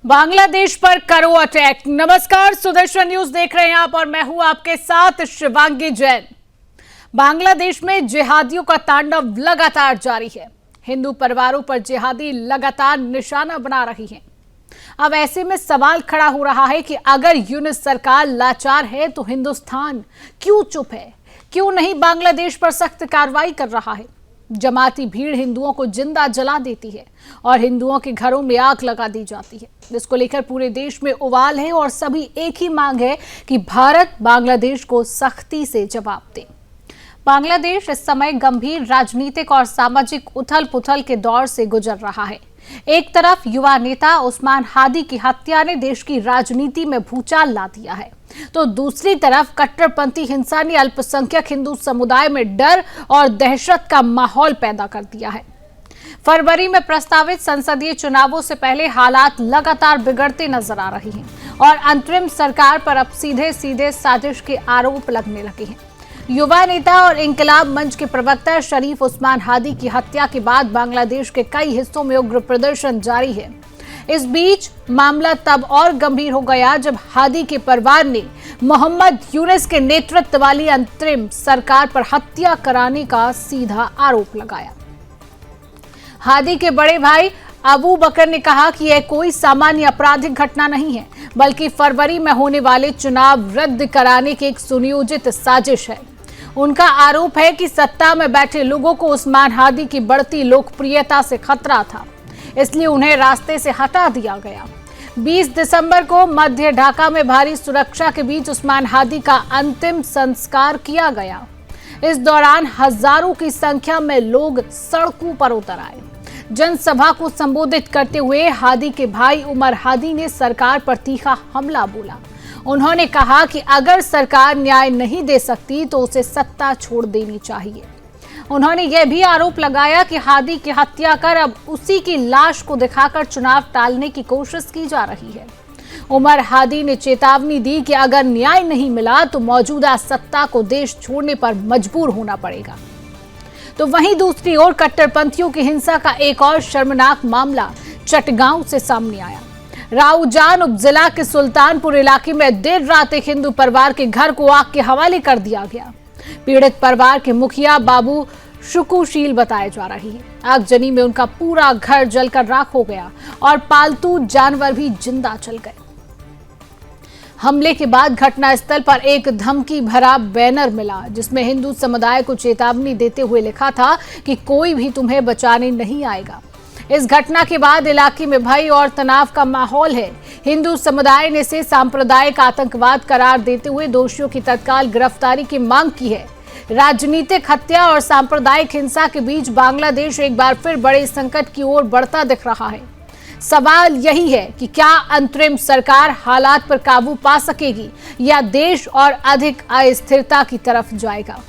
बांग्लादेश पर करो अटैक। नमस्कार, सुदर्शन न्यूज देख रहे हैं आप और मैं हूं आपके साथ शिवांगी जैन। बांग्लादेश में जिहादियों का तांडव लगातार जारी है। हिंदू परिवारों पर जिहादी लगातार निशाना बना रही हैं। अब ऐसे में सवाल खड़ा हो रहा है कि अगर यूनिस सरकार लाचार है तो हिंदुस्तान क्यों चुप है? क्यों नहीं बांग्लादेश पर सख्त कार्रवाई कर रहा है? जमाती भीड़ हिंदुओं को जिंदा जला देती है और हिंदुओं के घरों में आग लगा दी जाती है, जिसको लेकर पूरे देश में उबाल है और सभी एक ही मांग है कि भारत बांग्लादेश को सख्ती से जवाब दे। बांग्लादेश इस समय गंभीर राजनीतिक और सामाजिक उथल पुथल के दौर से गुजर रहा है। एक तरफ युवा नेता उस्मान हादी की हत्या ने देश की राजनीति में भूचाल ला दिया है, तो दूसरी तरफ कट्टरपंथी हिंसा ने अल्पसंख्यक हिंदू समुदाय में डर और दहशत का माहौल पैदा कर दिया है। फरवरी में प्रस्तावित संसदीय चुनावों से पहले हालात लगातार बिगड़ते नजर आ रही हैं और अंतरिम सरकार पर अब सीधे सीधे साजिश के आरोप लगने लगे हैं। युवा नेता और इंकलाब मंच के प्रवक्ता शरीफ उस्मान हादी की हत्या के बाद बांग्लादेश के कई हिस्सों में उग्र प्रदर्शन जारी है। इस बीच मामला तब और गंभीर हो गया जब हादी के परिवार ने मोहम्मद यूनिस के नेतृत्व वाली अंतरिम सरकार पर हत्या कराने का सीधा आरोप लगाया। हादी के बड़े भाई अबू बकर ने कहा कि यह कोई सामान्य आपराधिक घटना नहीं है, बल्कि फरवरी में होने वाले चुनाव रद्द कराने की एक सुनियोजित साजिश है। उनका आरोप है कि सत्ता में बैठे लोगों को उस्मान हादी की बढ़ती लोकप्रियता से खतरा था, इसलिए उन्हें रास्ते से हटा दिया गया। 20 दिसंबर को मध्य ढाका में भारी सुरक्षा के बीच उस्मान हादी का अंतिम संस्कार किया गया। इस दौरान हजारों की संख्या में लोग सड़कों पर उतर आए। जनसभा को संबोधित करते हुए हादी के भाई उमर हादी ने सरकार पर तीखा हमला बोला। उन्होंने कहा कि अगर सरकार न्याय नहीं दे सकती तो उसे सत्ता छोड़ देनी चाहिए। उन्होंने यह भी आरोप लगाया कि हादी की हत्या कर अब उसी की लाश को दिखाकर चुनाव टालने की कोशिश की जा रही है। उमर हादी ने चेतावनी दी कि अगर न्याय नहीं मिला तो मौजूदा सत्ता को देश छोड़ने पर मजबूर होना पड़ेगा। तो वहीं दूसरी ओर कट्टरपंथियों की हिंसा का एक और शर्मनाक मामला चटगांव से सामने आया। राउजान उपजिला के सुल्तानपुर इलाके में देर रात एक हिंदू परिवार के घर को आग के हवाले कर दिया गया। पीड़ित परिवार के मुखिया बाबू शुकुशील बताए जा रहे हैं। आगजनी में उनका पूरा घर जलकर राख हो गया और पालतू जानवर भी जिंदा जल गए। हमले के बाद घटनास्थल पर एक धमकी भरा बैनर मिला, जिसमें हिंदू समुदाय को चेतावनी देते हुए लिखा था कि कोई भी तुम्हें बचाने नहीं आएगा। इस घटना के बाद इलाके में भय और तनाव का माहौल है। हिंदू समुदाय ने इसे सांप्रदायिक आतंकवाद करार देते हुए दोषियों की तत्काल गिरफ्तारी की मांग की है। राजनीतिक हत्या और सांप्रदायिक हिंसा के बीच बांग्लादेश एक बार फिर बड़े संकट की ओर बढ़ता दिख रहा है। सवाल यही है कि क्या अंतरिम सरकार हालात पर काबू पा सकेगी या देश और अधिक अस्थिरता की तरफ जाएगा?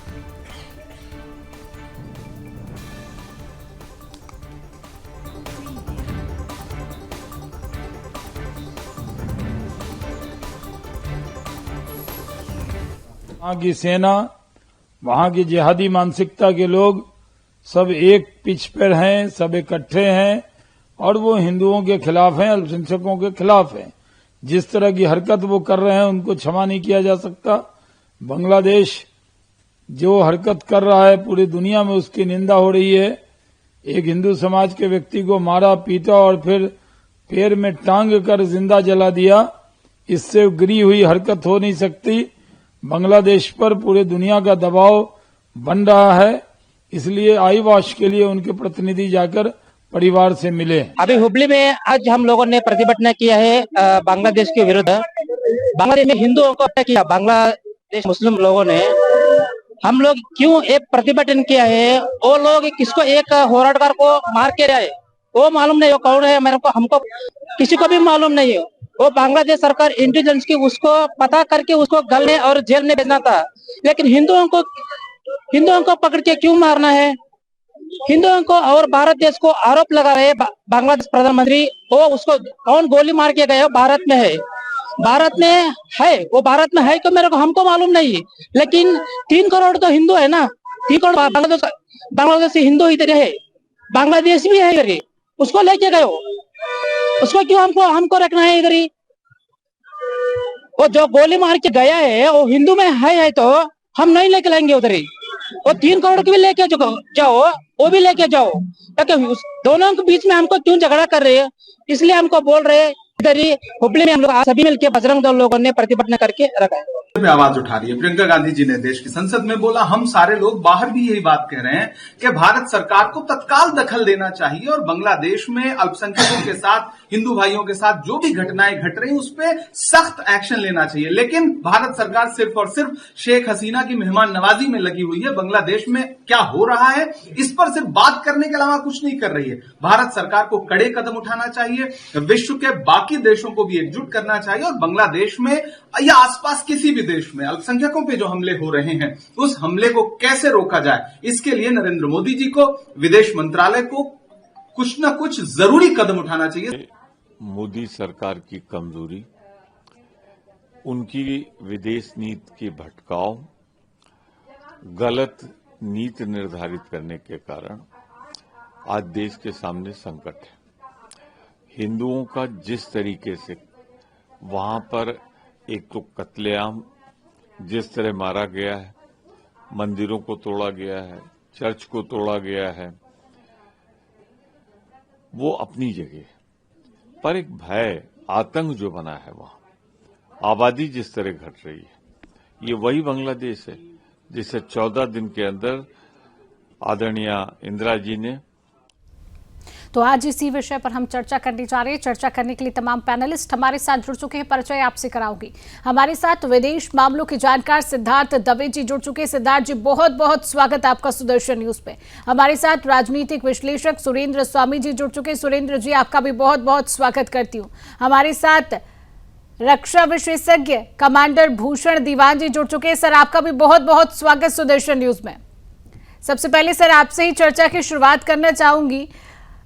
वहां की सेना, वहां की जिहादी मानसिकता के लोग सब एक पिच पर हैं, सब इकट्ठे हैं और वो हिंदुओं के खिलाफ हैं, अल्पसंख्यकों के खिलाफ हैं। जिस तरह की हरकत वो कर रहे हैं उनको क्षमा नहीं किया जा सकता। बांग्लादेश जो हरकत कर रहा है पूरी दुनिया में उसकी निंदा हो रही है। एक हिंदू समाज के व्यक्ति को मारा, पीटा और फिर पैर में टांग कर जिंदा जला दिया। इससे गिरी हुई हरकत हो नहीं सकती। बांग्लादेश पर पूरे दुनिया का दबाव बन रहा है, इसलिए आई वॉश के लिए उनके प्रतिनिधि जाकर परिवार से मिले। अभी हुबली में आज हम लोगों ने प्रतिभटना किया है बांग्लादेश के विरुद्ध। बांग्लादेश में हिंदुओं को हत्या किया बांग्लादेश मुस्लिम लोगों ने। हम लोग क्यों एक प्रतिभटन किया है? वो लोग किसको एक होराटगार को मार के रहे वो मालूम नहीं, वो कौन है मेरे को, हमको किसी को भी मालूम नहीं है। वो बांग्लादेश सरकार इंटेलिजेंस की उसको पता करके उसको गलने और जेल में भेजना था, लेकिन हिंदुओं को पकड़ के क्यों मारना है? हिंदुओं को और भारत देश को आरोप लगा रहे बांग्लादेश प्रधानमंत्री। वो उसको कौन गोली मार के गए? भारत में है, भारत में है, वो भारत में है तो मेरे को हमको मालूम नहीं है। लेकिन 3 करोड़ तो हिंदू है ना, 3 करोड़ बांग्लादेश हिंदू इधर है, बांग्लादेश भी है, उसको लेके गए। उसको क्यों हमको रखना है इधर ही? वो जो गोली मार के गया है वो हिंदू में है तो हम नहीं लेके जाएंगे उधर ही। वो 3 करोड़ की भी लेके जाओ, वो भी लेके जाओ, ताकि उस दोनों के बीच में हमको क्यों झगड़ा कर रहे हैं? इसलिए हमको बोल रहे हैं इधर ही हुबली में हम लोग सभी मिलकर बजरंग दल लोगों ने प्रतिभटना करके रखा है। पे आवाज उठा रही है। प्रियंका गांधी जी ने देश की संसद में बोला, हम सारे लोग बाहर भी यही बात कह रहे हैं कि भारत सरकार को तत्काल दखल देना चाहिए और बांग्लादेश में अल्पसंख्यकों के साथ, हिंदू भाइयों के साथ जो भी घटनाएं घट रही उस पर सख्त एक्शन लेना चाहिए। लेकिन भारत सरकार सिर्फ और सिर्फ शेख हसीना की मेहमान नवाजी में लगी हुई है। बांग्लादेश में क्या हो रहा है इस पर सिर्फ बात करने के अलावा कुछ नहीं कर रही है। भारत सरकार को कड़े कदम उठाना चाहिए, विश्व के बाकी देशों को भी एकजुट करना चाहिए और बांग्लादेश में या आसपास किसी भी देश में अल्पसंख्यकों पे जो हमले हो रहे हैं उस हमले को कैसे रोका जाए, इसके लिए नरेंद्र मोदी जी को, विदेश मंत्रालय को कुछ न कुछ जरूरी कदम उठाना चाहिए। मोदी सरकार की कमजोरी, उनकी विदेश नीति के भटकाव, गलत नीति निर्धारित करने के कारण आज देश के सामने संकट है। हिंदुओं का जिस तरीके से वहां पर एक तो कत्लेआम जिस तरह मारा गया है, मंदिरों को तोड़ा गया है, चर्च को तोड़ा गया है, वो अपनी जगह, पर एक भय, आतंक जो बना है वहां, आबादी जिस तरह घट रही है, ये वही बांग्लादेश है जिसे 14 दिन के अंदर आदरणीय इंदिरा जी ने। तो आज इसी विषय पर हम चर्चा करने जा रहे हैं। चर्चा करने के लिए तमाम पैनलिस्ट हमारे साथ जुड़ चुके हैं। परिचय आपसे कराऊंगी। हमारे साथ विदेश मामलों के जानकार सिद्धार्थ दवे जी जुड़ चुके हैं। सिद्धार्थ जी, बहुत बहुत स्वागत आपका सुदर्शन न्यूज पे। हमारे साथ राजनीतिक विश्लेषक सुरेंद्र स्वामी जी जुड़ चुके हैं। सुरेंद्र जी, आपका भी बहुत बहुत स्वागत करती हूँ। हमारे साथ रक्षा विशेषज्ञ कमांडर भूषण दीवान जी जुड़ चुके हैं। सर, आपका भी बहुत बहुत स्वागत सुदर्शन न्यूज में। सबसे पहले सर आपसे ही चर्चा की शुरुआत करना चाहूंगी।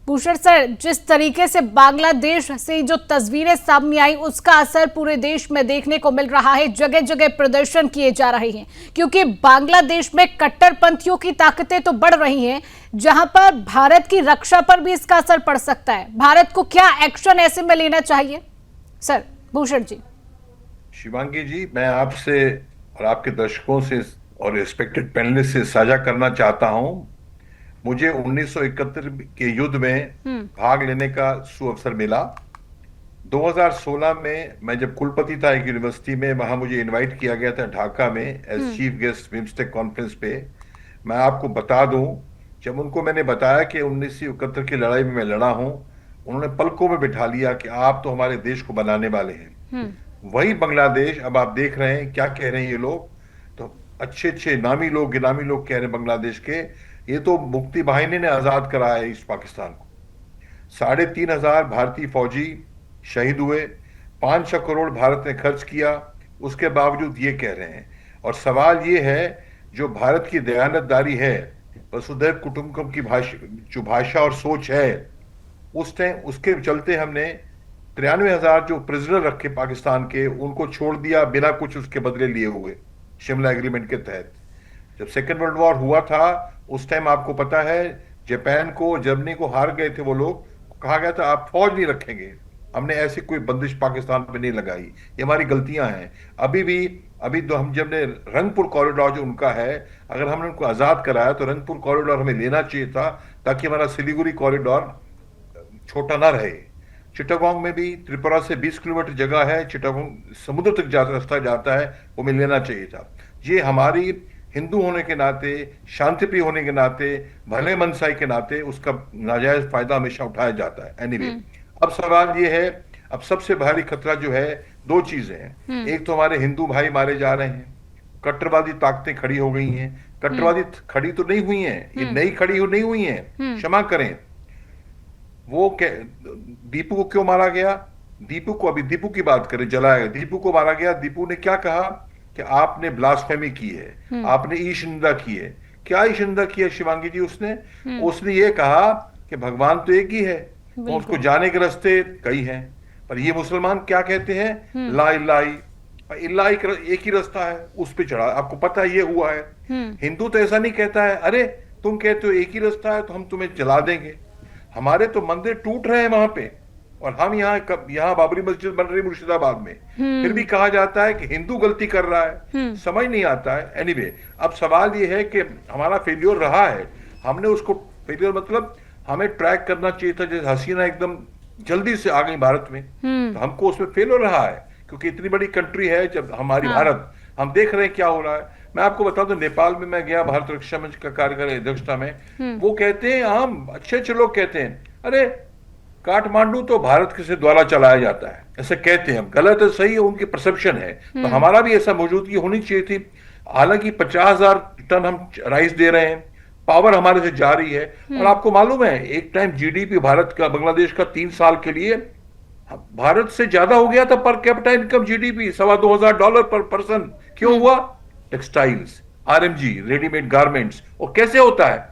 भूषण सर, जिस तरीके से बांग्लादेश से जो तस्वीरें सामने आई उसका असर पूरे देश में देखने को मिल रहा है। जगह जगह प्रदर्शन किए जा रहे हैं क्योंकि बांग्लादेश में कट्टरपंथियों की ताकतें तो बढ़ रही हैं, जहां पर भारत की रक्षा पर भी इसका असर पड़ सकता है। भारत को क्या एक्शन ऐसे में लेना चाहिए? सर भूषण जी। शिवांगी जी, मैं आपसे और आपके दर्शकों से और रिस्पेक्टेड पैनलिस्ट से साझा करना चाहता हूं। मुझे 1971 के युद्ध में भाग लेने का सुअवसर मिला। 2016 में मैं जब कुलपति था एक यूनिवर्सिटी में, वहां मुझे इनवाइट किया गया था ढाका में as chief guest BIMSTEC conference पे। मैं आपको बता दूं, जब उनको मैंने बताया कि 1971 की लड़ाई में मैं लड़ा हूं, उन्होंने पलकों में बिठा लिया कि आप तो हमारे देश को बनाने वाले हैं। वही बांग्लादेश अब आप देख रहे हैं क्या कह रहे हैं ये लोग। तो अच्छे अच्छे नामी लोग, गिनामी लोग कह रहे हैं बांग्लादेश के, ये तो मुक्ति वाहिनी ने आजाद कराया है इस पाकिस्तान को। 3,500 भारतीय फौजी शहीद हुए, 500 करोड़ भारत ने खर्च किया, उसके बावजूद ये कह रहे हैं। और सवाल ये है, जो भारत की दयानतदारी है, वसुधैव कुटुंबकम की जो भाषा और सोच है, उस टाइम उसके चलते हमने 93,000 जो प्रिजनर रखे पाकिस्तान के, उनको छोड़ दिया बिना कुछ उसके बदले लिए हुए, शिमला एग्रीमेंट के तहत। जब सेकेंड वर्ल्ड वॉर हुआ था उस टाइम आपको पता है जापान को, जर्मनी को हार गए थे वो लोग, कहा गया था आप फौज नहीं रखेंगे। हमने ऐसी कोई बंदिश पाकिस्तान पे नहीं लगाई, ये हमारी गलतियां हैं। अभी तो हम जब ने रंगपुर कॉरिडोर जो उनका है, अगर हमने उनको आजाद कराया तो रंगपुर कॉरिडोर हमें लेना चाहिए था ताकि हमारा सिलीगुड़ी कॉरिडोर छोटा ना रहे। चिटागोंग में भी त्रिपुरा से 20 किलोमीटर जगह है, चिटागोंग समुद्र तक रास्ता जाता है, वो हमें लेना चाहिए था। ये हमारी हिंदू होने के नाते, शांतिप्रिय होने के नाते, भले मनसाई के नाते उसका नाजायज फायदा हमेशा उठाया जाता है। एनीवे, अब सवाल ये है, अब सबसे भारी खतरा जो है, 2 चीजें हैं। एक तो हमारे हिंदू भाई मारे जा रहे हैं, कट्टरवादी ताकतें खड़ी हो गई हैं। कट्टरवादी खड़ी तो नहीं हुई हैं, ये नई खड़ी नहीं हुई हैं, क्षमा करें। वो दीपू को क्यों मारा गया? दीपू को, अभी दीपू की बात करें, जलाया गया, दीपू को मारा गया। दीपू ने क्या कहा कि आपने ब्लास्फेमी की है, आपने ईश निंदा की है। क्या ईश निंदा की है शिवांगी जी? उसने ये कहा कि भगवान तो एक ही है, उसको जाने के रास्ते कई हैं, पर ये मुसलमान क्या कहते हैं? ला इल्ला एक ही रास्ता है, उस पे चढ़ा। आपको पता है ये हुआ है। हिंदू तो ऐसा नहीं कहता है, अरे तुम कहते हो एक ही रास्ता है तो हम तुम्हें जला देंगे। हमारे तो मंदिर टूट रहे हैं वहां पे, और हम यहाँ बाबरी मस्जिद बन रही मुर्शिदाबाद में, फिर भी कहा जाता है कि हिंदू गलती कर रहा है। समझ नहीं आता है। एनीवे, अब सवाल ये है कि हमारा फेल्योर रहा है, हमने उसको फेल्योर मतलब हमें ट्रैक करना चाहिए था। जैसे हसीना एकदम जल्दी से आ गई भारत में, तो हमको उसमें फेल्योर रहा है, क्योंकि इतनी बड़ी कंट्री है जब हमारी भारत, हम देख रहे हैं क्या हो रहा है। मैं आपको बता दूं, नेपाल में मैं गया भारत रक्षा मंच का कार्यकारी अध्यक्षता में, वो कहते हैं, हम अच्छे लोग कहते हैं, अरे काठमांडू तो भारत के से द्वारा चलाया जाता है, ऐसे कहते हैं। गलत है, सही है, उनकी परसेप्शन है। तो हमारा भी ऐसा मौजूदगी होनी चाहिए थी। हालांकि 50,000 टन हम राइस दे रहे हैं, पावर हमारे से जा रही है। और आपको मालूम है, एक टाइम जीडीपी भारत का, बांग्लादेश का 3 साल के लिए भारत से ज्यादा हो गया था पर कैपिटा इनकम जीडीपी, $2,200 पर पर्सन। क्यों हुआ? Textiles, RMG, readymade garments. और कैसे होता है?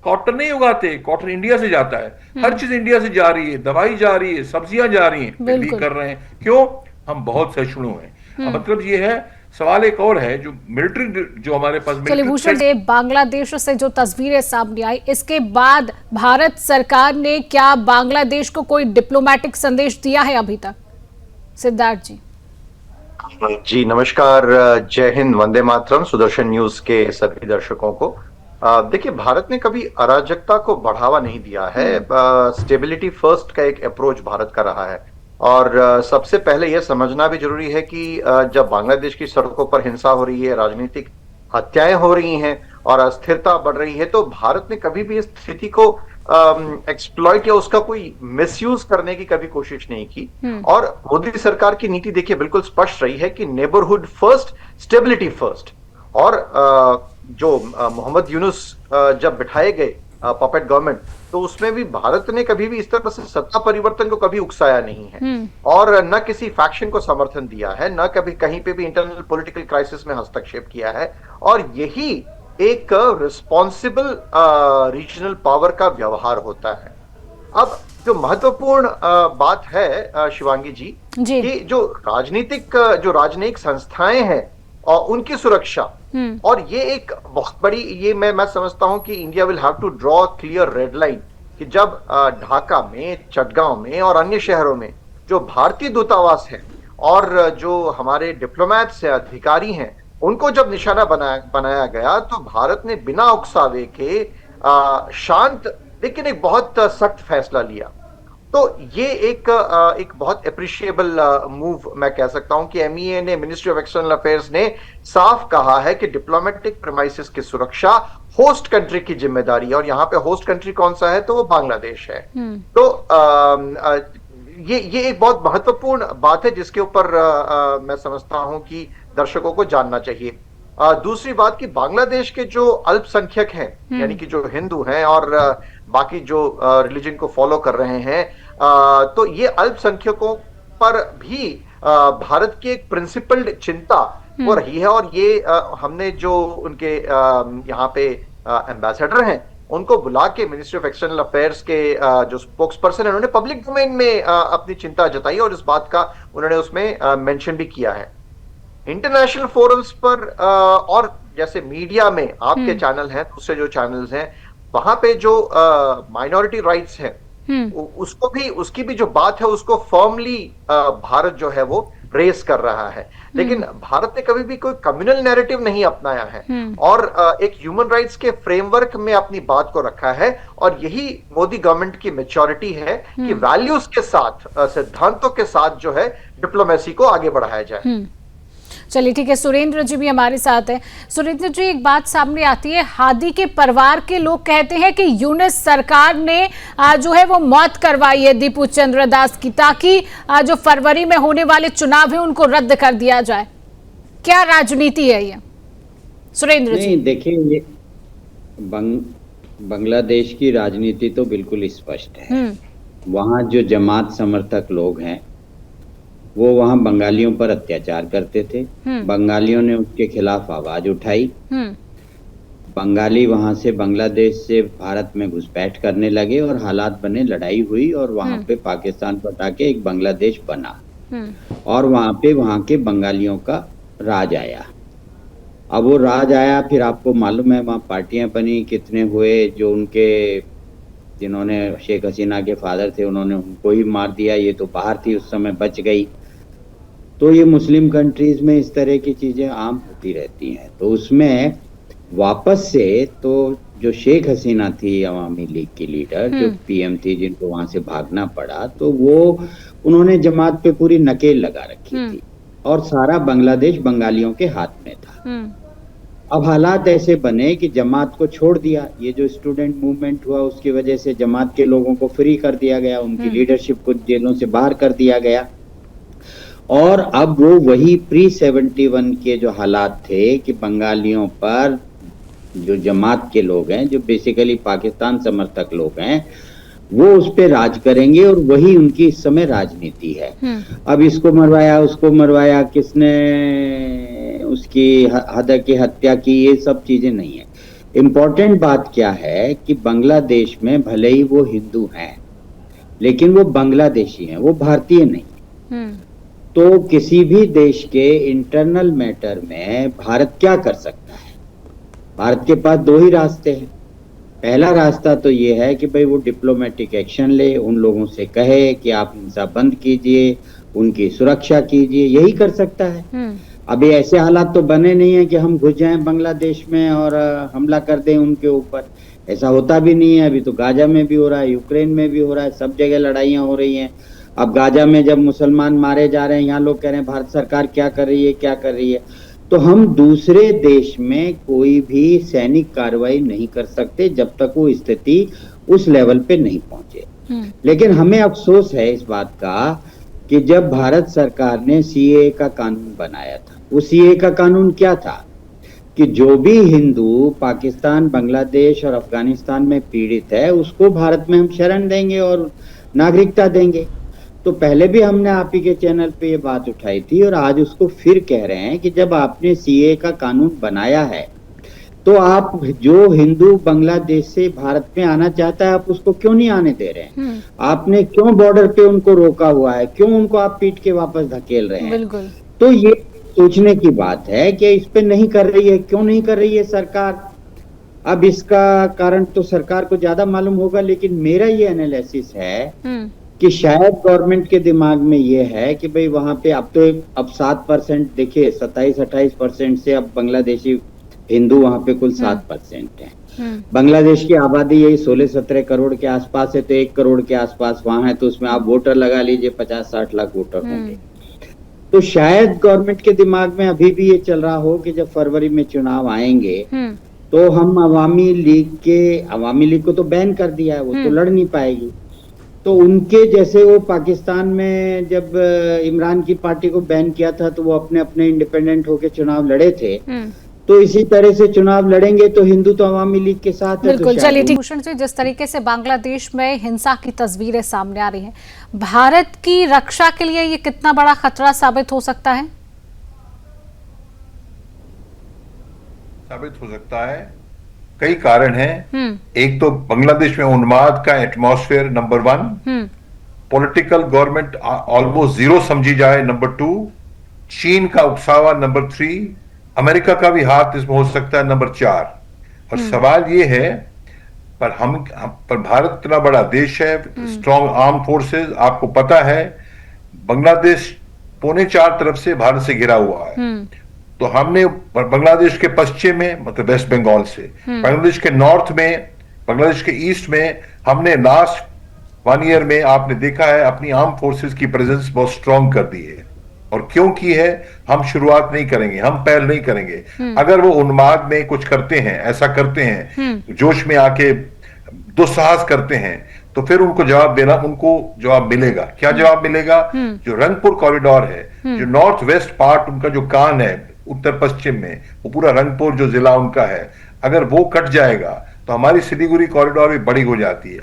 कॉटन नहीं उगाते, कॉटन इंडिया से जाता है, हर चीज इंडिया से जा रही है, दवाई जा रही है, सब्जियां जा रही हैं, बिल्ली कर रहे हैं। क्यों? हम बहुत सहिष्णु हैं। मतलब ये है। सवाल एक और है, जो मिलिट्री, जो हमारे पास चलिए भूषण जी, बांग्लादेश से जो तस्वीरें सामने आई, इसके बाद भारत सरकार ने क्या बांग्लादेश को कोई डिप्लोमेटिक संदेश दिया है अभी तक? सिद्धार्थ जी। जी नमस्कार, जय हिंद, वंदे मातरम, सुदर्शन न्यूज के सभी दर्शकों को। देखिए, भारत ने कभी अराजकता को बढ़ावा नहीं दिया है। स्टेबिलिटी फर्स्ट का एक अप्रोच भारत का रहा है। और सबसे पहले यह समझना भी जरूरी है कि जब बांग्लादेश की सड़कों पर हिंसा हो रही है, राजनीतिक हत्याएं हो रही हैं और अस्थिरता बढ़ रही है, तो भारत ने कभी भी इस स्थिति को एक्सप्लॉइट या उसका कोई मिसयूज करने की कभी कोशिश नहीं की। और मोदी सरकार की नीति देखिए बिल्कुल स्पष्ट रही है कि नेबरहुड फर्स्ट, स्टेबिलिटी फर्स्ट। और जो मोहम्मद यूनुस जब बिठाए गए पपेट गवर्नमेंट, तो उसमें भी भारत ने कभी भी इस तरह से सत्ता परिवर्तन को कभी उकसाया नहीं है और न किसी फैक्शन को समर्थन दिया है, न कभी कहीं पे भी इंटरनल पॉलिटिकल क्राइसिस में हस्तक्षेप किया है। और यही एक रिस्पॉन्सिबल रीजनल पावर का व्यवहार होता है। अब जो महत्वपूर्ण बात है शिवांगी जी, कि जो राजनीतिक संस्थाएं हैं और उनकी सुरक्षा, और ये एक बहुत बड़ी, ये मैं समझता हूं कि India will have to draw clear red line कि जब ढाका में, चटगांव में और अन्य शहरों में जो भारतीय दूतावास है और जो हमारे डिप्लोमैट्स हैं, अधिकारी हैं, उनको जब निशाना बनाया गया, तो भारत ने बिना उकसावे के शांत लेकिन एक बहुत सख्त फैसला लिया। तो ये एक बहुत अप्रिशिएबल मूव मैं कह सकता हूं कि एमईए ने, मिनिस्ट्री ऑफ एक्सटर्नल अफेयर्स ने साफ कहा है कि डिप्लोमेटिक प्रीमाइसेस की सुरक्षा होस्ट कंट्री की जिम्मेदारी है। और यहाँ पे होस्ट कंट्री कौन सा है? तो वो बांग्लादेश है। तो ये एक बहुत महत्वपूर्ण बात है जिसके ऊपर मैं समझता हूं कि दर्शकों को जानना चाहिए। दूसरी बात कि बांग्लादेश के जो अल्पसंख्यक हैं, यानी कि जो हिंदू हैं और बाकी जो रिलीजन को फॉलो कर रहे हैं, तो ये अल्पसंख्यकों पर भी भारत की एक प्रिंसिपल्ड चिंता हो रही है। और ये हमने जो उनके यहाँ पे एम्बेसडर हैं, उनको बुला के मिनिस्ट्री ऑफ एक्सटर्नल अफेयर्स के जो स्पोक्स पर्सन है, उन्होंने पब्लिक डोमेन में अपनी चिंता जताई और इस बात का उन्होंने उसमें मेंशन भी किया है। इंटरनेशनल फोरम्स पर और जैसे मीडिया में आपके चैनल हैं, दूसरे जो चैनल्स हैं, वहां पे जो माइनॉरिटी राइट्स हैं, उसकी भी जो बात है, उसको फर्मली भारत जो है वो रेस कर रहा है। लेकिन भारत ने कभी भी कोई कम्युनल नैरेटिव नहीं अपनाया है और एक ह्यूमन राइट्स के फ्रेमवर्क में अपनी बात को रखा है। और यही मोदी गवर्नमेंट की मैच्योरिटी है कि वैल्यूज के साथ, सिद्धांतों के साथ जो है डिप्लोमेसी को आगे बढ़ाया जाए। चलिए ठीक है, सुरेंद्र जी भी हमारे साथ हैं। सुरेंद्र जी, एक बात सामने आती है, हादी के परिवार के लोग कहते हैं कि यूनिस सरकार ने जो है वो मौत करवाई है दीपू चंद्र दास की, ताकि जो फरवरी में होने वाले चुनाव है उनको रद्द कर दिया जाए। क्या राजनीति है ये सुरेंद्र जी? देखिए, ये बांग्लादेश की राजनीति तो बिल्कुल स्पष्ट है। वहाँ जो जमात समर्थक लोग हैं वो वहाँ बंगालियों पर अत्याचार करते थे। बंगालियों ने उसके खिलाफ आवाज उठाई। बंगाली वहाँ से, बांग्लादेश से भारत में घुसपैठ करने लगे और हालात बने, लड़ाई हुई और वहाँ पे पाकिस्तान को हटा के एक बांग्लादेश बना और वहाँ पे वहाँ के बंगालियों का राज आया। अब वो राज आया, फिर आपको मालूम है वहाँ पार्टियां बनी, कितने हुए, जो उनके जिन्होंने शेख हसीना के फादर थे उन्होंने उनको ही मार दिया, ये तो बाहर थी उस समय, बच गई। तो ये मुस्लिम कंट्रीज में इस तरह की चीजें आम होती रहती हैं। तो उसमें वापस से तो जो शेख हसीना थी अवामी लीग की लीडर, जो पीएम थी, जिनको वहां से भागना पड़ा, तो वो उन्होंने जमात पे पूरी नकेल लगा रखी थी और सारा बांग्लादेश बंगालियों के हाथ में था। अब हालात ऐसे बने कि जमात को छोड़ दिया। ये जो स्टूडेंट मूवमेंट हुआ उसकी वजह से जमात के लोगों को फ्री कर दिया गया, उनकी लीडरशिप को जेलों से बाहर कर दिया गया। और अब वो वही प्री 71 के जो हालात थे कि बंगालियों पर जो जमात के लोग हैं, जो बेसिकली पाकिस्तान समर्थक लोग हैं, वो उस पे राज करेंगे और वही उनकी इस समय राजनीति है। अब इसको मरवाया, उसको मरवाया, किसने उसकी हद की हत्या की, ये सब चीजें नहीं है। इम्पोर्टेंट बात क्या है कि बांग्लादेश में भले ही वो हिंदू हैं, लेकिन वो बांग्लादेशी हैं, वो भारतीय नहीं। तो किसी भी देश के इंटरनल मैटर में भारत क्या कर सकता है? भारत के पास दो ही रास्ते हैं। पहला रास्ता तो ये है कि भाई वो डिप्लोमेटिक एक्शन ले, उन लोगों से कहे कि आप हिंसा बंद कीजिए, उनकी सुरक्षा कीजिए, यही कर सकता है। अभी ऐसे हालात तो बने नहीं है कि हम घुस जाएं बांग्लादेश में और हमला कर दें उनके ऊपर। ऐसा होता भी नहीं है। अभी तो गाजा में भी हो रहा है, यूक्रेन में भी हो रहा है, सब जगह लड़ाइयां हो रही हैं। अब गाजा में जब मुसलमान मारे जा रहे हैं, यहाँ लोग कह रहे हैं भारत सरकार क्या कर रही है, क्या कर रही है। तो हम दूसरे देश में कोई भी सैनिक कार्रवाई नहीं कर सकते जब तक वो स्थिति उस लेवल पे नहीं पहुंचे। लेकिन हमें अफसोस है इस बात का कि जब भारत सरकार ने सीएए का कानून बनाया था, वो सीएए का कानून क्या था कि जो भी हिंदू पाकिस्तान, बांग्लादेश और अफगानिस्तान में पीड़ित है, उसको भारत में हम शरण देंगे और नागरिकता देंगे। तो पहले भी हमने आप ही के चैनल पे ये बात उठाई थी और आज उसको फिर कह रहे हैं कि जब आपने सीएए का कानून बनाया है, तो आप जो हिंदू बांग्लादेश से भारत में आना चाहता है, आप उसको क्यों नहीं आने दे रहे हैं? आपने क्यों बॉर्डर पे उनको रोका हुआ है? क्यों उनको आप पीट के वापस धकेल रहे हैं? बिल्कुल। तो ये सोचने की बात है कि इस पे नहीं कर रही है। क्यों नहीं कर रही है सरकार? अब इसका कारण तो सरकार को ज्यादा मालूम होगा, लेकिन मेरा ये एनालिसिस है कि शायद गवर्नमेंट के दिमाग में ये है कि भाई वहां पे अब 7%, देखिए 27-28% से अब बांग्लादेशी हिंदू वहां पे कुल 7% है। बांग्लादेश की आबादी यही 16-17 करोड़ के आसपास है, तो 1 करोड़ के आसपास वहां है, तो उसमें आप वोटर लगा लीजिए 50-60 लाख वोटर होंगे। तो शायद गवर्नमेंट के दिमाग में अभी भी ये चल रहा हो कि जब फरवरी में चुनाव आएंगे तो हम अवामी लीग को तो बैन कर दिया है, वो तो लड़ नहीं पाएगी। तो उनके जैसे वो पाकिस्तान में जब इमरान की पार्टी को बैन किया था तो वो अपने अपने इंडिपेंडेंट होके चुनाव लड़े थे, तो इसी तरह से चुनाव लड़ेंगे तो हिंदू तो अवामी लीग के साथ है। बिल्कुल। चलिए ठीक। भूषण जी, जिस तरीके से बांग्लादेश में हिंसा की तस्वीरें सामने आ रही हैं, भारत की रक्षा के लिए ये कितना बड़ा खतरा साबित हो सकता है? साबित हो सकता है, कई कारण हैं। एक तो बांग्लादेश में उन्माद का atmosphere number 1, political government almost zero समझी जाए नंबर 2, चीन का उकसावा नंबर 3, अमेरिका का भी हाथ इसमें हो सकता है नंबर 4। और सवाल ये है, पर भारत इतना बड़ा देश है, स्ट्रॉन्ग आर्म फोर्सेस, आपको पता है बांग्लादेश 3.25 तरफ से भारत से घिरा हुआ है। तो हमने बांग्लादेश के पश्चिम में, मतलब वेस्ट बंगाल से, बांग्लादेश के नॉर्थ में, बांग्लादेश के ईस्ट में, हमने लास्ट 1 ईयर में आपने देखा है अपनी आर्म फोर्सेस की प्रेजेंस बहुत स्ट्रांग कर दी है। और क्यों की है? हम शुरुआत नहीं करेंगे, हम पहल नहीं करेंगे। अगर वो उन्माद में कुछ करते हैं, ऐसा करते हैं, जोश में आके दुस्साहस करते हैं, तो फिर उनको जवाब मिलेगा। क्या जवाब मिलेगा? जो रंगपुर कॉरिडोर है, जो नॉर्थ वेस्ट पार्ट उनका जो कान है उत्तर पश्चिम में, वो पूरा रंगपुर जो जिला उनका है, अगर वो कट जाएगा तो हमारी सिलीगुड़ी कॉरिडोर भी बड़ी हो जाती है।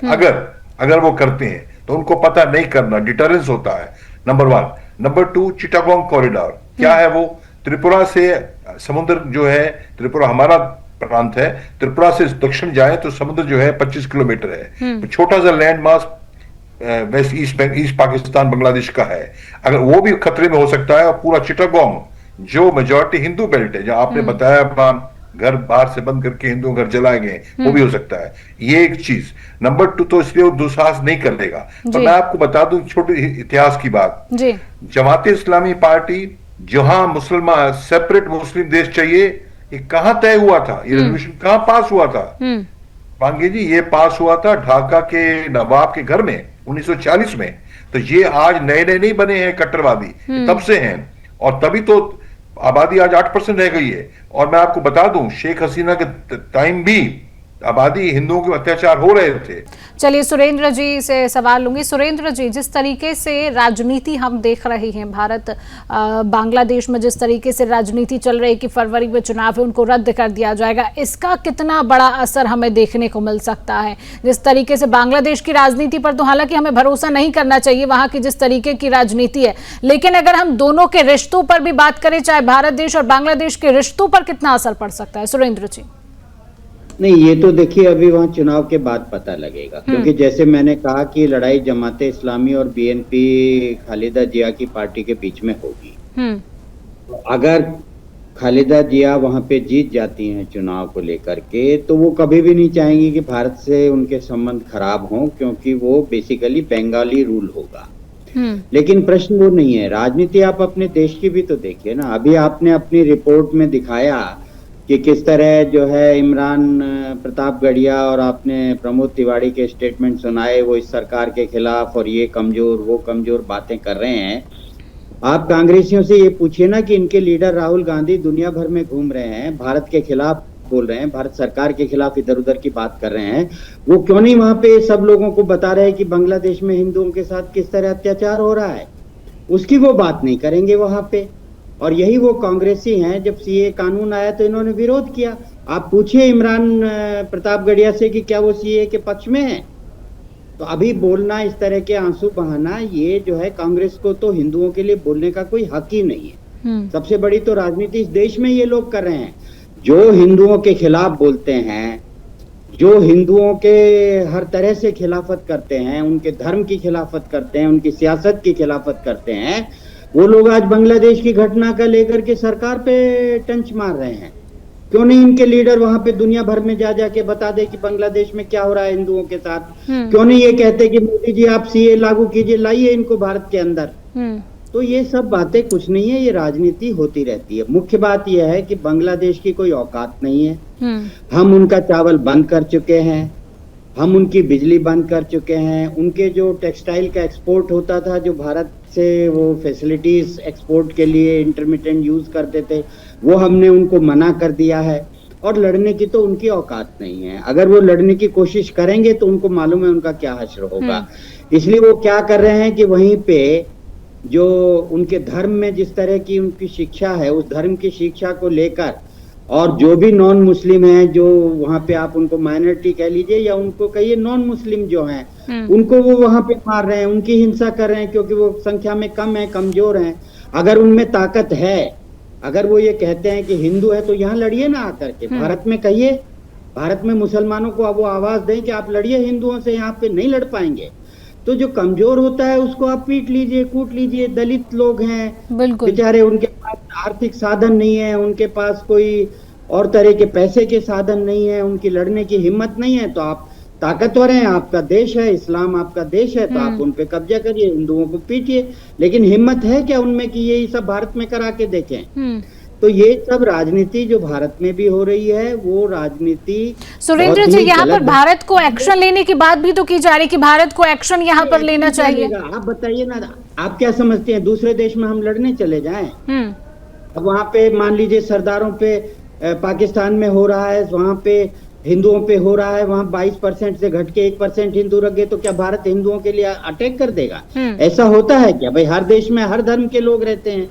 अगर वो करते हैं तो उनको पता नहीं करना, डिटरेंस होता है, नंबर 1। नंबर 2, चिटागोंग कॉरिडोर क्या है? वो त्रिपुरा से समुद्र जो है, त्रिपुरा हमारा प्रांत है, त्रिपुरा से दक्षिण जाए तो समुद्र जो है 25 किलोमीटर है। छोटा सा land mass west east Pakistan Bangladesh का है, अगर वो भी खतरे में हो सकता है। और पूरा चिटागोंग जो मेजॉरिटी हिंदू बेल्ट है, जहां आपने बताया घर बाहर से बंद करके हिंदू घर जलाएंगे, वो भी हो सकता है। ये एक चीज। नंबर 2, तो इसलिए वो दुस्साहस नहीं करेगा। पर मैं आपको बता दूं छोटी इतिहास की बात, जी। जमाते इस्लामी पार्टी जहां मुसलमान सेपरेट मुस्लिम देश चाहिए, ये कहां तय हुआ था, ये रेजोल्यूशन कहां पास हुआ था? मांगे जी, ये पास हुआ था ढाका के नवाब के घर में 1940 में। तो ये आज नए नए नहीं बने हैं कट्टरवादी, तब से हैं। और तभी तो आबादी आज 8% रह गई है। और मैं आपको बता दूं, शेख हसीना के टाइम भी आबादी हिंदुओं के अत्याचार हो रहे थे। चलिए सुरेंद्र जी से सवाल लूंगी। सुरेंद्र जी, जिस तरीके से राजनीति हम देख रहे हैं भारत बांग्लादेश में, जिस तरीके से राजनीति चल रही है कि फरवरी में चुनाव है उनको रद्द कर दिया जाएगा, इसका कितना बड़ा असर हमें देखने को मिल सकता है? जिस तरीके से बांग्लादेश की राजनीति पर तो हालांकि हमें भरोसा नहीं करना चाहिए, वहां की जिस तरीके की राजनीति है, लेकिन अगर हम दोनों के रिश्तों पर भी बात करें, चाहे भारत देश और बांग्लादेश के रिश्तों पर कितना असर पड़ सकता है? सुरेंद्र जी। नहीं, ये तो देखिए अभी वहाँ चुनाव के बाद पता लगेगा, क्योंकि जैसे मैंने कहा कि लड़ाई जमाते इस्लामी और बीएनपी खालिदा जिया की पार्टी के बीच में होगी। अगर खालिदा जिया वहां पे जीत जाती हैं चुनाव को लेकर के, तो वो कभी भी नहीं चाहेंगी कि भारत से उनके संबंध खराब हों, क्योंकि वो बेसिकली बंगाली रूल होगा। लेकिन प्रश्न वो नहीं है। राजनीति आप अपने देश की भी तो देखिए ना। अभी आपने अपनी रिपोर्ट में दिखाया कि किस तरह जो है इमरान प्रतापगढ़िया और आपने प्रमोद तिवारी के स्टेटमेंट सुनाए, वो इस सरकार के खिलाफ और ये कमजोर वो कमजोर बातें कर रहे हैं। आप कांग्रेसियों से ये पूछिए ना कि इनके लीडर राहुल गांधी दुनिया भर में घूम रहे हैं, भारत के खिलाफ बोल रहे हैं, भारत सरकार के खिलाफ इधर उधर की बात कर रहे हैं, वो क्यों नहीं वहां पे सब लोगों को बता रहे हैं कि बांग्लादेश में हिंदुओं के साथ किस तरह अत्याचार हो रहा है? उसकी वो बात नहीं करेंगे वहां पे। और यही वो कांग्रेसी हैं, जब सीए कानून आया तो इन्होंने विरोध किया। आप पूछिए इमरान प्रतापगढ़िया से कि क्या वो सीए के पक्ष में है? तो अभी बोलना, इस तरह के आंसू बहाना, ये जो है कांग्रेस को तो हिंदुओं के लिए बोलने का कोई हक ही नहीं है। सबसे बड़ी तो राजनीति इस देश में ये लोग कर रहे हैं, जो हिंदुओं के खिलाफ बोलते हैं, जो हिंदुओं के हर तरह से खिलाफत करते हैं, उनके धर्म की खिलाफत करते हैं, उनकी सियासत की खिलाफत करते हैं, वो लोग आज बांग्लादेश की घटना का लेकर के सरकार पे टंच मार रहे हैं। क्यों नहीं इनके लीडर वहां पे दुनिया भर में जा जाके बता दे कि बांग्लादेश में क्या हो रहा है हिंदुओं के साथ? क्यों नहीं ये कहते कि मोदी जी आप सीए लागू कीजिए, लाइए इनको भारत के अंदर? तो ये सब बातें कुछ नहीं है, ये राजनीति होती रहती है। मुख्य बात यह है कि बांग्लादेश की कोई औकात नहीं है। हम उनका चावल बंद कर चुके हैं, हम उनकी बिजली बंद कर चुके हैं, उनके जो टेक्सटाइल का एक्सपोर्ट होता था, जो भारत से वो फैसिलिटीज एक्सपोर्ट के लिए इंटरमिटेंट यूज करते थे, वो हमने उनको मना कर दिया है। और लड़ने की तो उनकी औकात नहीं है। अगर वो लड़ने की कोशिश करेंगे तो उनको मालूम है उनका क्या हश्र होगा। इसलिए वो क्या कर रहे हैं कि वहीं पे जो उनके धर्म में जिस तरह की उनकी शिक्षा है, उस धर्म की शिक्षा को लेकर, और जो भी नॉन मुस्लिम हैं, जो वहाँ पे आप उनको माइनॉरिटी कह लीजिए या उनको कहिए नॉन मुस्लिम जो हैं, उनको वो वहाँ पे मार रहे हैं, उनकी हिंसा कर रहे हैं, क्योंकि वो संख्या में कम है, कमजोर हैं। अगर उनमें ताकत है, अगर वो ये कहते हैं कि हिंदू है, तो यहाँ लड़िए ना आकर के, भारत में कहिए, भारत में मुसलमानों को अब वो आवाज दें कि आप लड़िए हिंदुओं से, यहाँ पे नहीं लड़ पाएंगे। तो जो कमजोर होता है उसको आप पीट लीजिए, कूट लीजिए। दलित लोग हैं बेचारे, उनके पास आर्थिक साधन नहीं है, उनके पास कोई और तरह के पैसे के साधन नहीं है, उनकी लड़ने की हिम्मत नहीं है, तो आप ताकतवर हैं, आपका देश है, इस्लाम आपका देश है, तो आप उन पे कब्जा करिए, हिंदुओं को पीटिए। लेकिन हिम्मत है क्या उनमें कि यही सब भारत में करा के देखें? तो ये सब राजनीति जो भारत में भी हो रही है, वो राजनीति। सुरेंद्र जी, यहाँ पर भारत को एक्शन लेने की बात भी तो की जा रही कि भारत को एक्शन यहाँ पर लेना चाहिए। आप बताइए ना, आप क्या समझते हैं दूसरे देश में हम लड़ने चले जाएं? अब वहां पे मान लीजिए सरदारों पे पाकिस्तान में हो रहा है, वहां पे हिंदुओं पे हो रहा है, वहां 22% से घट के 1% हिंदू रह गए, तो क्या भारत हिंदुओं के लिए अटैक कर देगा? ऐसा होता है क्या? भाई हर देश में हर धर्म के लोग रहते हैं,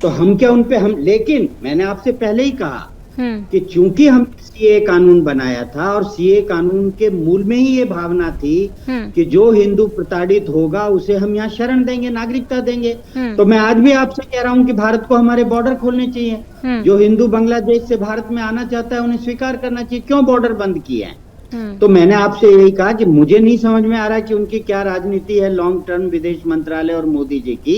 तो हम क्या उन पे हम। लेकिन मैंने आपसे पहले ही कहा कि चूंकि हम सीए कानून बनाया था, और सीए कानून के मूल में ही ये भावना थी कि जो हिंदू प्रताड़ित होगा उसे हम यहाँ शरण देंगे, नागरिकता देंगे। तो मैं आज भी आपसे कह रहा हूँ कि भारत को हमारे बॉर्डर खोलने चाहिए। जो हिंदू बांग्लादेश से भारत में आना चाहता है उन्हें स्वीकार करना चाहिए। क्यों बॉर्डर बंद किए हैं? तो मैंने आपसे यही कहा कि मुझे नहीं समझ में आ रहा कि उनकी क्या राजनीति है लॉन्ग टर्म विदेश मंत्रालय और मोदी जी की,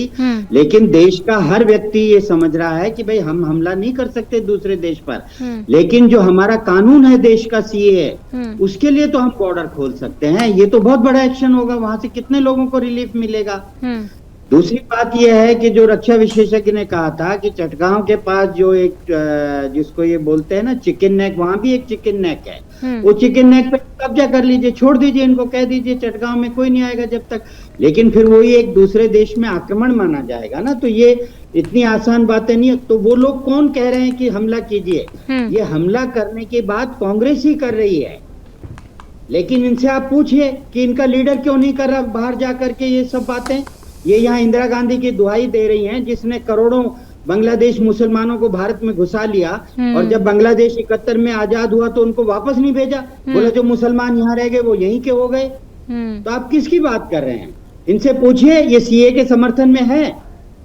लेकिन देश का हर व्यक्ति ये समझ रहा है कि भाई हम हमला नहीं कर सकते दूसरे देश पर, लेकिन जो हमारा कानून है देश का सीए है उसके लिए तो हम बॉर्डर खोल सकते हैं। ये तो बहुत बड़ा एक्शन होगा, वहां से कितने लोगों को रिलीफ मिलेगा। दूसरी बात यह है कि जो रक्षा विशेषज्ञ ने कहा था कि चटगांव के पास जो एक जिसको ये बोलते हैं ना चिकन नेक, वहां भी एक चिकन नेक है, वो चिकन नेक पे कब्जा कर लीजिए, छोड़ दीजिए, इनको कह दीजिए चटगांव में कोई नहीं आएगा जब तक, लेकिन फिर वही एक दूसरे देश में आक्रमण माना जाएगा ना, तो ये इतनी आसान बातें नहीं है। तो वो लोग कौन कह रहे हैं कि हमला कीजिए, ये हमला करने के बाद कांग्रेस ही कर रही है, लेकिन इनसे आप पूछिए कि इनका लीडर क्यों नहीं कर रहा बाहर जाकर के ये सब बातें। ये यहाँ इंदिरा गांधी की दुहाई दे रही हैं जिसने करोड़ों बांग्लादेश मुसलमानों को भारत में घुसा लिया और जब बांग्लादेश 71 में आजाद हुआ तो उनको वापस नहीं भेजा, बोला जो मुसलमान यहाँ रह गए वो यहीं के हो गए। तो आप किसकी बात कर रहे हैं? इनसे पूछिए, ये सीए के समर्थन में है,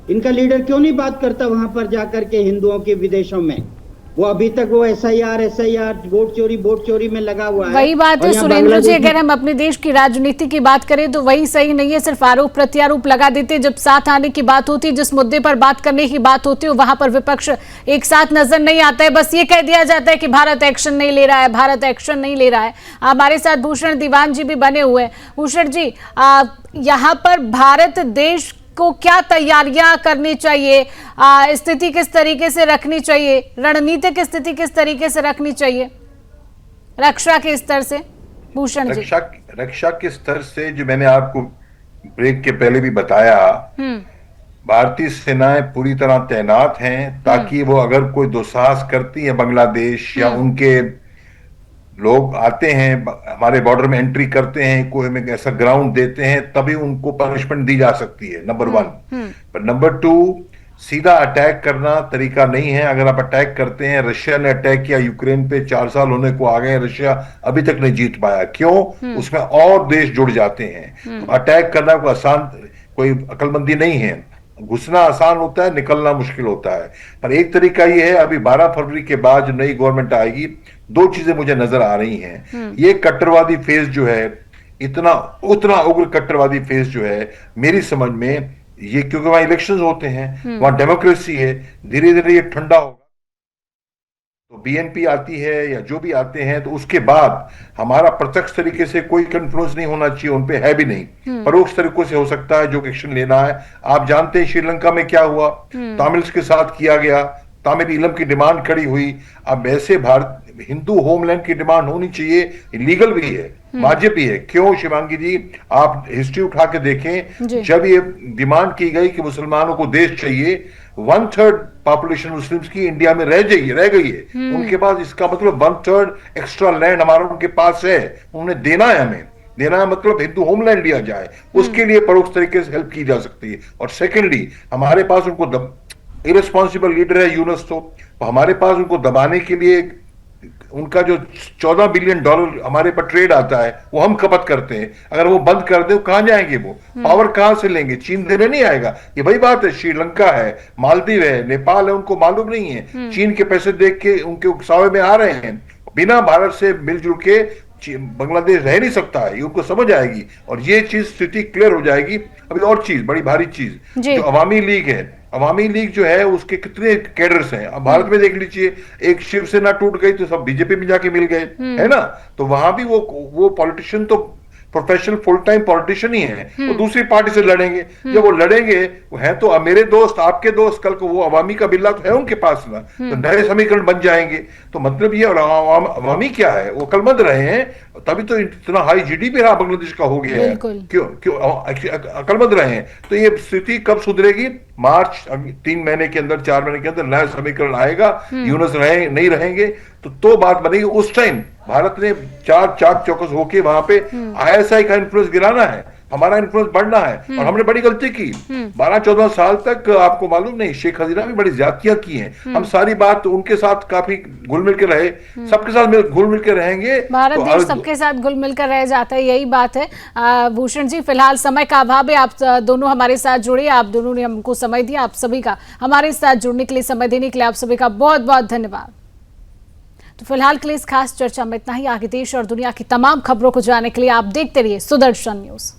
इनका लीडर क्यों नहीं बात करता वहां पर जाकर के हिंदुओं के विदेशों में? वो अभी तक वो एसआईआर वोट चोरी में लगा हुआ है। वही बात है सुरेंद्र जी, अगर हम अपने देश की राजनीति की बात करें तो वही सही नहीं है, सिर्फ आरोप प्रत्यारोप लगा देते। जब साथ आने की बात होती है, जिस मुद्दे पर बात करने की बात होती है, वहां पर विपक्ष एक साथ नजर नहीं आता है। बस ये कह दिया जाता है कि भारत एक्शन नहीं ले रहा है, भारत एक्शन नहीं ले रहा है। हमारे साथ भूषण दीवान जी भी बने हुए हैं। भूषण जी, यहाँ पर भारत देश को क्या तैयारियां करनी चाहिए, स्थिति किस तरीके से रखनी चाहिए, रणनीतिक स्थिति किस तरीके से रखनी चाहिए रक्षा के स्तर से? भूषण जी, रक्षा के स्तर से जो मैंने आपको ब्रेक के पहले भी बताया, भारतीय सेनाएं पूरी तरह तैनात हैं ताकि वो अगर कोई दुस्साहस करती है बांग्लादेश या उनके लोग आते हैं हमारे बॉर्डर में एंट्री करते हैं, कोई हमें ऐसा ग्राउंड देते हैं, तभी उनको पनिशमेंट दी जा सकती है, नंबर 1। पर नंबर 2, सीधा अटैक करना तरीका नहीं है। अगर आप अटैक करते हैं, रशिया ने अटैक किया यूक्रेन पे, 4 साल होने को आ गए, रशिया अभी तक नहीं जीत पाया। क्यों? उसमें और देश जुड़ जाते हैं। तो अटैक करना कोई आसान, कोई अकलमंदी नहीं है। घुसना आसान होता है, निकलना मुश्किल होता है। पर एक तरीका ये है, अभी 12 फरवरी के बाद जो नई गवर्नमेंट आएगी, 2 चीजें मुझे नजर आ रही हैं। ये कट्टरवादी फेज जो है, उतना उग्र कट्टरवादी फेज जो है, मेरी समझ में ये, क्योंकि वहां इलेक्शंस होते हैं, वहां डेमोक्रेसी है, धीरे धीरे ये ठंडा होगा। तो बीएनपी आती है या जो भी आते हैं, तो उसके बाद हमारा प्रत्यक्ष तरीके से कोई इन्फ्लुएंस नहीं होना चाहिए उन पे, है भी नहीं। परोक्ष तरीकों से हो सकता है जो एक्शन लेना है। आप जानते हैं श्रीलंका में क्या हुआ, तमिल्स के साथ किया गया, तामिल इलम की डिमांड खड़ी हुई। अब ऐसे भारत हिंदू होमलैंड की डिमांड होनी चाहिए, लीगल भी है, वाजिब भी है। क्यों शिवांगी जी, आप हिस्ट्री उठा के देखें, जब ये डिमांड की गई कि मुसलमानों को देश चाहिए, 1/3 पॉपुलेशन मुस्लिम्स की इंडिया में रह गई है। उनके पास, इसका मतलब 1/3 एक्स्ट्रा लैंड हमारा उनके पास है, उन्हें देना है, हमें देना है, मतलब हिंदू होमलैंड लिया जाए, उसके लिए परोक्ष तरीके से हेल्प की जा सकती है। और सेकेंडली, हमारे पास उनको इरेस्पॉन्सिबल लीडर है यूनुस, तो हमारे पास उनको दबाने के लिए उनका जो $14 बिलियन हमारे पर ट्रेड आता है, वो हम खपत करते हैं। अगर वो बंद कर दे, कहां जाएंगे? वो पावर कहां से लेंगे? चीन देने नहीं आएगा। ये वही बात है, श्रीलंका है, मालदीव है, नेपाल है, उनको मालूम नहीं है, चीन के पैसे देख के उनके उकसावे में आ रहे हैं। बिना भारत से मिलजुल के बांग्लादेश रह नहीं सकता है, ये उनको समझ आएगी और ये चीज स्थिति क्लियर हो जाएगी। अभी और चीज, बड़ी भारी चीज, जो अवामी लीग है, अवामी लीग जो है उसके कितने कैडर्स हैं। अब भारत में देख लीजिए, एक शिवसेना टूट गई तो सब बीजेपी में जाके मिल गए, है ना। तो वहां भी वो पॉलिटिशियन तो प्रोफेशनल फुल टाइम पॉलिटिशियन ही है, वो दूसरी पार्टी से लड़ेंगे। जब वो लड़ेंगे, वो है तो मेरे दोस्त, आपके दोस्त, कल को वो अवामी का बिल्ला तो है उनके पास ना, तो नए समीकरण बन जाएंगे। तो मतलब ये, और अवामी क्या है, वो अकलमंद रहे हैं, तभी तो इतना हाई जीडीपी रहा बांग्लादेश का हो गया है। क्यों अकलमंद रहे हैं। तो ये स्थिति कब सुधरेगी? मार्च, 3 महीने के अंदर, 4 महीने के अंदर नया समीकरण आएगा, यूनुस नहीं रहेंगे, तो बात बनेगी। उस टाइम भारत ने चाक चौकस होके वहां पे आईएसआई का इन्फ्लुएंस गिराना है, हमारा इन्फ्लुएंस बढ़ना है। और हमने बड़ी गलती की, 12-14 साल तक आपको मालूम नहीं, शेख हसीना भी बड़ी ज्यादतियां की हैं। हम सारी बात उनके साथ काफी घुल मिल के रहे, सबके साथ घुल मिल के रहेंगे। भारत देश सबके साथ घुल मिल कर रह जाता है, यही बात है। भूषण जी, फिलहाल समय का अभाव है, आप दोनों हमारे साथ जुड़े, आप दोनों ने हमको समय दिया। आप सभी का हमारे साथ जुड़ने के लिए, समय देने के लिए आप सभी का बहुत बहुत धन्यवाद। तो फिलहाल के लिए इस खास चर्चा में इतना ही। आगे देश और दुनिया की तमाम खबरों को जानने के लिए आप देखते रहिए सुदर्शन न्यूज।